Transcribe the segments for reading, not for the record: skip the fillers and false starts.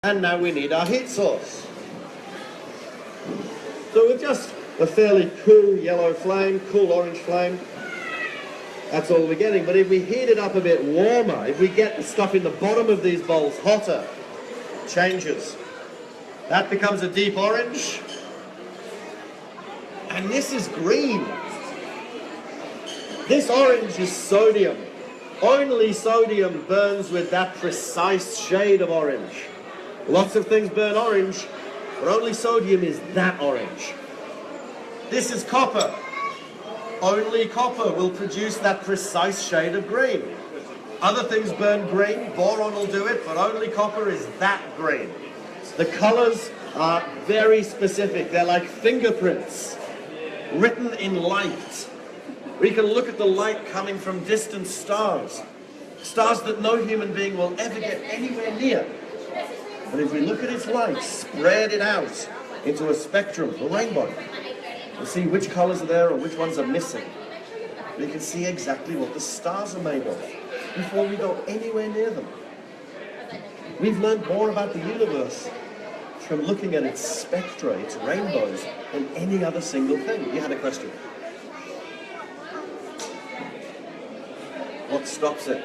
And now we need our heat source. So with just a fairly cool yellow flame, cool orange flame, that's all we're getting. But if we heat it up a bit warmer, if we get the stuff in the bottom of these bowls hotter, it changes. That becomes a deep orange. And this is green. This orange is sodium. Only sodium burns with that precise shade of orange. Lots of things burn orange, but only sodium is that orange. This is copper. Only copper will produce that precise shade of green. Other things burn green, boron will do it, but only copper is that green. The colors are very specific. They're like fingerprints written in light. We can look at the light coming from distant stars, stars that no human being will ever get anywhere near. But if we look at its light, spread it out into a spectrum, a rainbow, and see which colors are there or which ones are missing, we can see exactly what the stars are made of before we go anywhere near them. We've learned more about the universe from looking at its spectra, its rainbows, than any other single thing. You had a question. What stops it?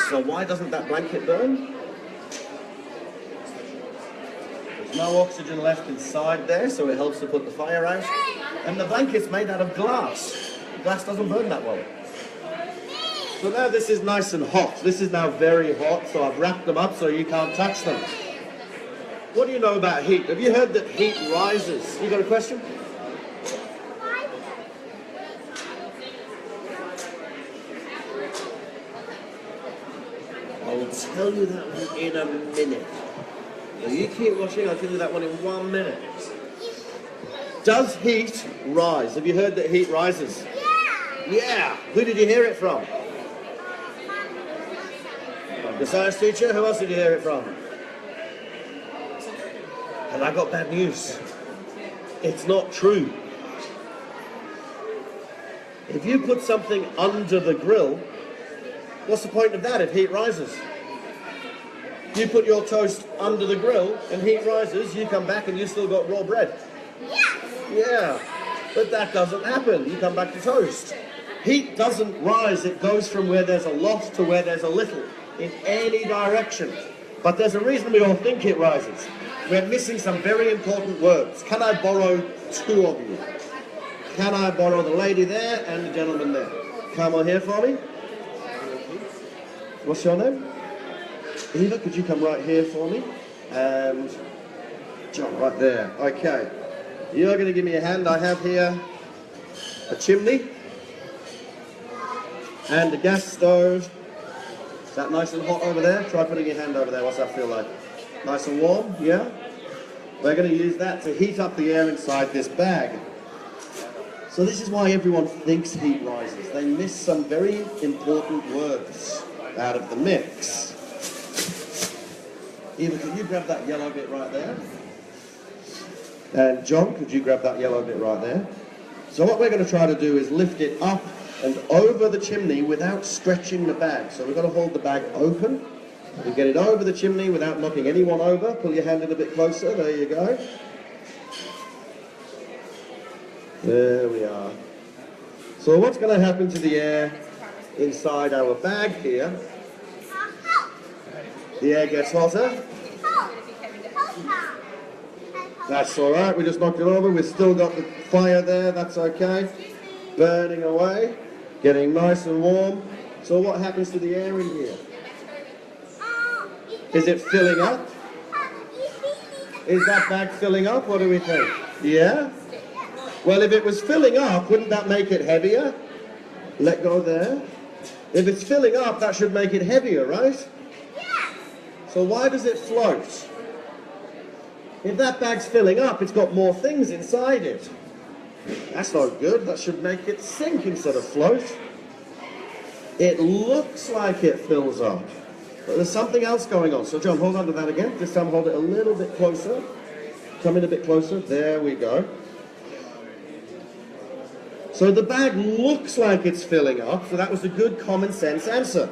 So why doesn't that blanket burn? There's no oxygen left inside there, so it helps to put the fire out. And the blanket's made out of glass. Glass doesn't burn that well. So now this is nice and hot. This is now very hot, so I've wrapped them up so you can't touch them. What do you know about heat? Have you heard that heat rises? You got a question? I'll tell you that one in a minute. Now you keep watching, I'll tell you that one in 1 minute. Does heat rise? Have you heard that heat rises? Yeah. Who did you hear it from? The science teacher? Who else did you hear it from? And I got bad news. It's not true. If you put something under the grill, what's the point of that if heat rises? You put your toast under the grill and heat rises, you come back and you still got raw bread. Yeah, but that doesn't happen. You come back to toast. Heat doesn't rise, it goes from where there's a lot to where there's a little, in any direction. But there's a reason we all think it rises. We're missing some very important words. Can I borrow two of you? Can I borrow the lady there and the gentleman there? Come on here for me. What's your name? Eva, could you come right here for me? And John, right there. Okay. You're going to give me a hand. I have here a chimney and a gas stove. Is that nice and hot over there? Try putting your hand over there. What's that feel like? Nice and warm? Yeah? We're going to use that to heat up the air inside this bag. So this is why everyone thinks heat rises. They miss some very important words out of the mix. Eva, could you grab that yellow bit right there? And John, could you grab that yellow bit right there? So what we're going to try to do is lift it up and over the chimney without stretching the bag. So we've got to hold the bag open. You get it over the chimney without knocking anyone over. Pull your hand in a bit closer. There you go. There we are. So what's going to happen to the air inside our bag here? The air gets hotter. That's all right. We just knocked it over. We've still got the fire there. That's okay. Burning away. Getting nice and warm. So what happens to the air in here? Is it filling up? Is that bag filling up? What do we think? Yeah? Well, if it was filling up, wouldn't that make it heavier? Let go there. If it's filling up, that should make it heavier, right? So why does it float? If that bag's filling up, it's got more things inside it. That's not good. That should make it sink instead of float. It looks like it fills up, but there's something else going on. So John, hold on to that again. This time hold it a little bit closer. Come in a bit closer. There we go. So the bag looks like it's filling up, so that was a good common sense answer.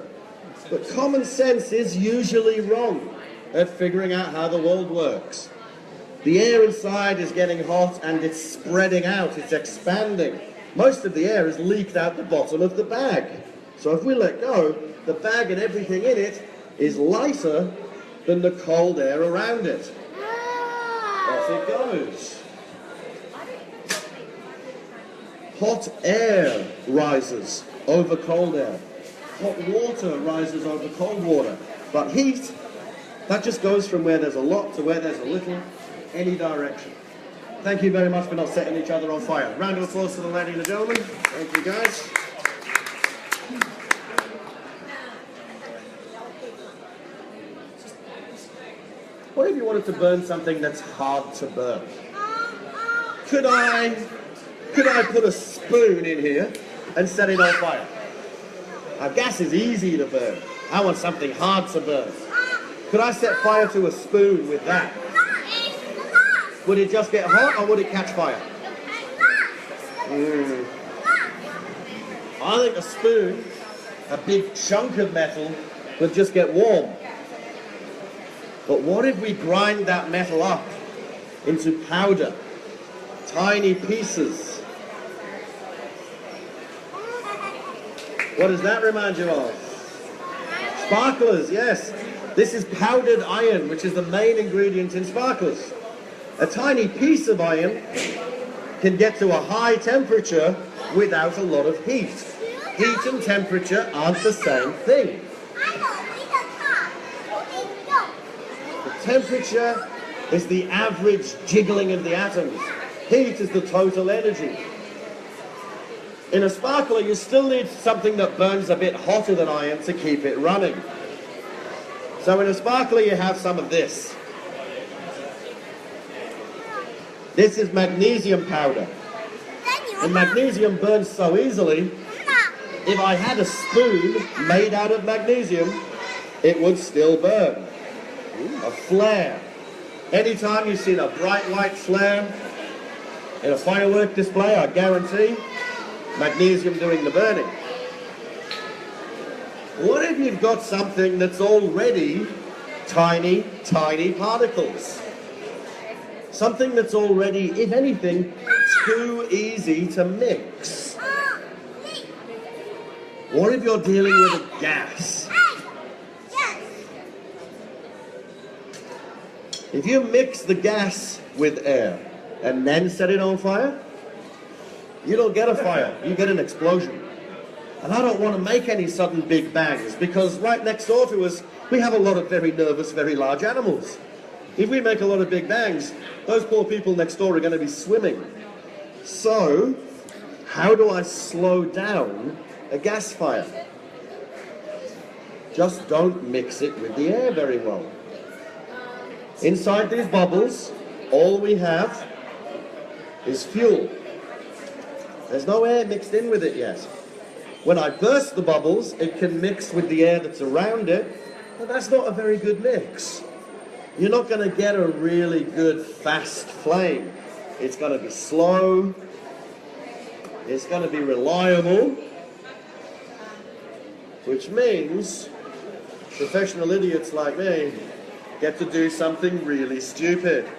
But common sense is usually wrong at figuring out how the world works. The air inside is getting hot and it's spreading out, it's expanding. Most of the air is leaked out the bottom of the bag. So if we let go, the bag and everything in it is lighter than the cold air around it. Off it goes. Hot air rises over cold air. Hot water rises over cold water. But heat, that just goes from where there's a lot to where there's a little, any direction. Thank you very much for not setting each other on fire. Round of applause to the lady and the gentleman. Thank you, guys. What if you wanted to burn something that's hard to burn? Could I put a spoon in here and set it on fire? Now, gas is easy to burn. I want something hard to burn. Could I set fire to a spoon with that? Would it just get hot or would it catch fire? I think a spoon, a big chunk of metal, would just get warm. But what if we grind that metal up into powder, tiny pieces? What does that remind you of? Sparklers, yes. This is powdered iron, which is the main ingredient in sparklers. A tiny piece of iron can get to a high temperature without a lot of heat. Heat and temperature aren't the same thing. The temperature is the average jiggling of the atoms. Heat is the total energy. In a sparkler, you still need something that burns a bit hotter than iron to keep it running. So in a sparkler, you have some of this. This is magnesium powder. And magnesium burns so easily, if I had a spoon made out of magnesium, it would still burn. A flare. Anytime you've seen a bright white flare in a firework display, I guarantee, magnesium doing the burning. What if you've got something that's already tiny, tiny particles? Something that's already, if anything, too easy to mix. What if you're dealing with a gas? If you mix the gas with air and then set it on fire, you don't get a fire, you get an explosion. And I don't want to make any sudden big bangs because right next door to us, we have a lot of very nervous, very large animals. If we make a lot of big bangs, those poor people next door are going to be swimming. So, how do I slow down a gas fire? Just don't mix it with the air very well. Inside these bubbles, all we have is fuel. There's no air mixed in with it yet. When I burst the bubbles, it can mix with the air that's around it, but that's not a very good mix. You're not going to get a really good fast flame. It's going to be slow. It's going to be reliable. Which means professional idiots like me get to do something really stupid.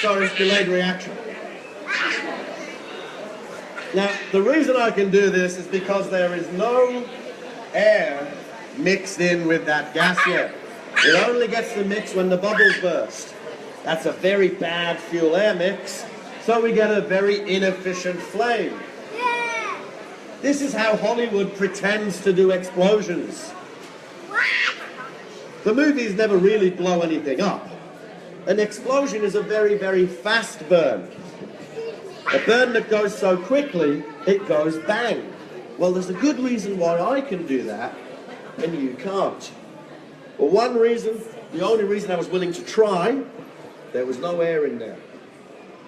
Sorry, it's delayed reaction. Now, the reason I can do this is because there is no air mixed in with that gas yet. It only gets to mix when the bubbles burst. That's a very bad fuel-air mix, so we get a very inefficient flame. This is how Hollywood pretends to do explosions. The movies never really blow anything up. An explosion is a very, very fast burn. A burn that goes so quickly, it goes bang. Well, there's a good reason why I can do that, and you can't. Well, one reason, the only reason I was willing to try, there was no air in there.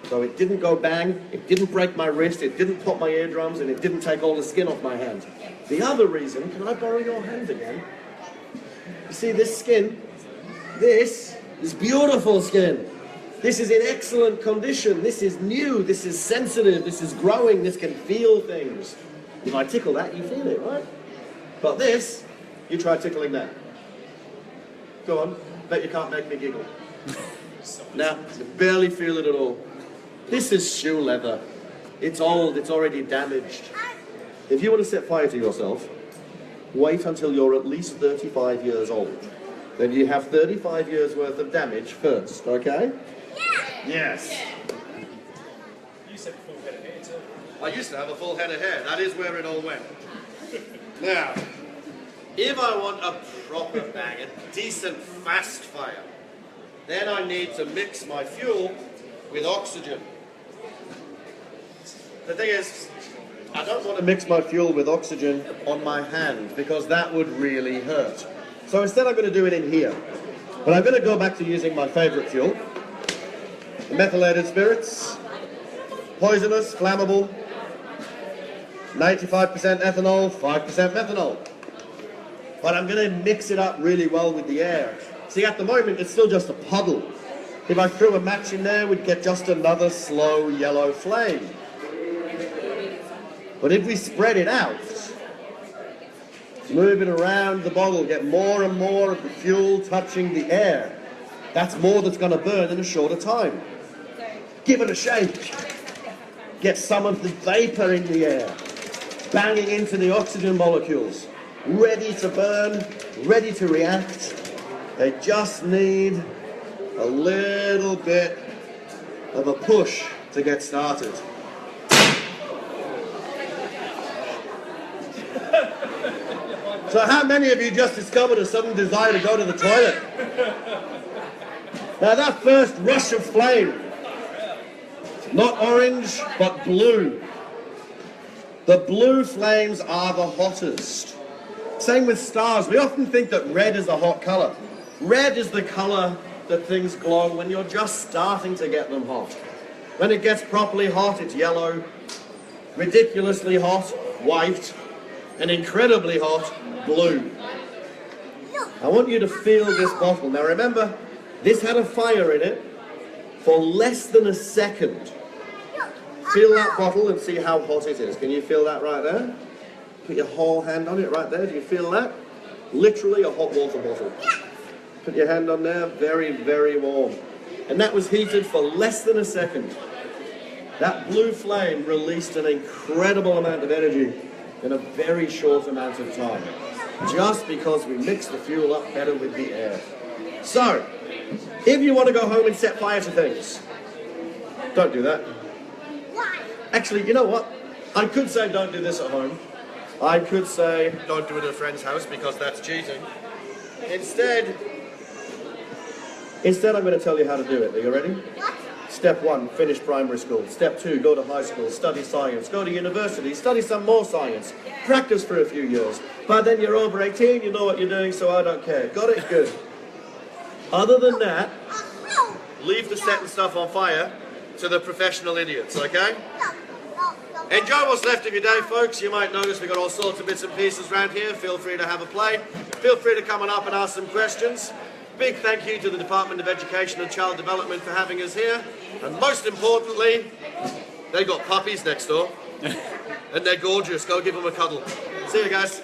So it didn't go bang, it didn't break my wrist, it didn't pop my eardrums, and it didn't take all the skin off my hand. The other reason, can I borrow your hand again? You see this skin? This is beautiful skin. This is in excellent condition. This is new. This is sensitive. This is growing. This can feel things. If I tickle that, you feel it, right? But this, you try tickling that. Go on. Bet you can't make me giggle. Now, you barely feel it at all. This is shoe leather. It's old. It's already damaged. If you want to set fire to yourself, wait until you're at least 35 years old. Then you have 35 years worth of damage first, okay? Yes. You said full head of hair too. I used to have a full head of hair. That is where it all went. Now, if I want a proper bang, a decent fast fire, then I need to mix my fuel with oxygen. The thing is, I don't want to mix my fuel with oxygen on my hand because that would really hurt. So instead I'm going to do it in here. But I'm going to go back to using my favorite fuel. Methylated spirits, poisonous, flammable, 95% ethanol, 5% methanol. But I'm going to mix it up really well with the air. See, at the moment, it's still just a puddle. If I threw a match in there, we'd get just another slow yellow flame. But if we spread it out, move it around the bottle, get more and more of the fuel touching the air, that's more that's going to burn in a shorter time. Give it a shake. Get some of the vapor in the air, banging into the oxygen molecules, ready to burn, ready to react. They just need a little bit of a push to get started. So how many of you just discovered a sudden desire to go to the toilet? Now that first rush of flame, not orange, but blue. The blue flames are the hottest. Same with stars. We often think that red is a hot color. Red is the color that things glow when you're just starting to get them hot. When it gets properly hot, it's yellow. Ridiculously hot, white. And incredibly hot, blue. I want you to feel this bottle. Now remember, this had a fire in it for less than a second. Feel that bottle and see how hot it is. Can you feel that right there? Put your whole hand on it right there. Do you feel that? Literally a hot water bottle. Put your hand on there, very, very warm. And that was heated for less than a second. That blue flame released an incredible amount of energy in a very short amount of time, just because we mixed the fuel up better with the air. So, if you want to go home and set fire to things, don't do that. Actually, you know what? I could say don't do this at home. I could say don't do it at a friend's house because that's cheating. Instead, I'm going to tell you how to do it. Are you ready? Step 1, finish primary school. Step 2, go to high school, study science. Go to university, study some more science. Practice for a few years. But then you're over 18, you know what you're doing, so I don't care. Got it? Good. Other than that, leave the setting stuff on fire to the professional idiots, okay? Enjoy what's left of your day, folks. You might notice we've got all sorts of bits and pieces around here. Feel free to have a play. Feel free to come on up and ask some questions. Big thank you to the Department of Education and Child Development for having us here. And most importantly, they got puppies next door. And they're gorgeous. Go give them a cuddle. See you guys.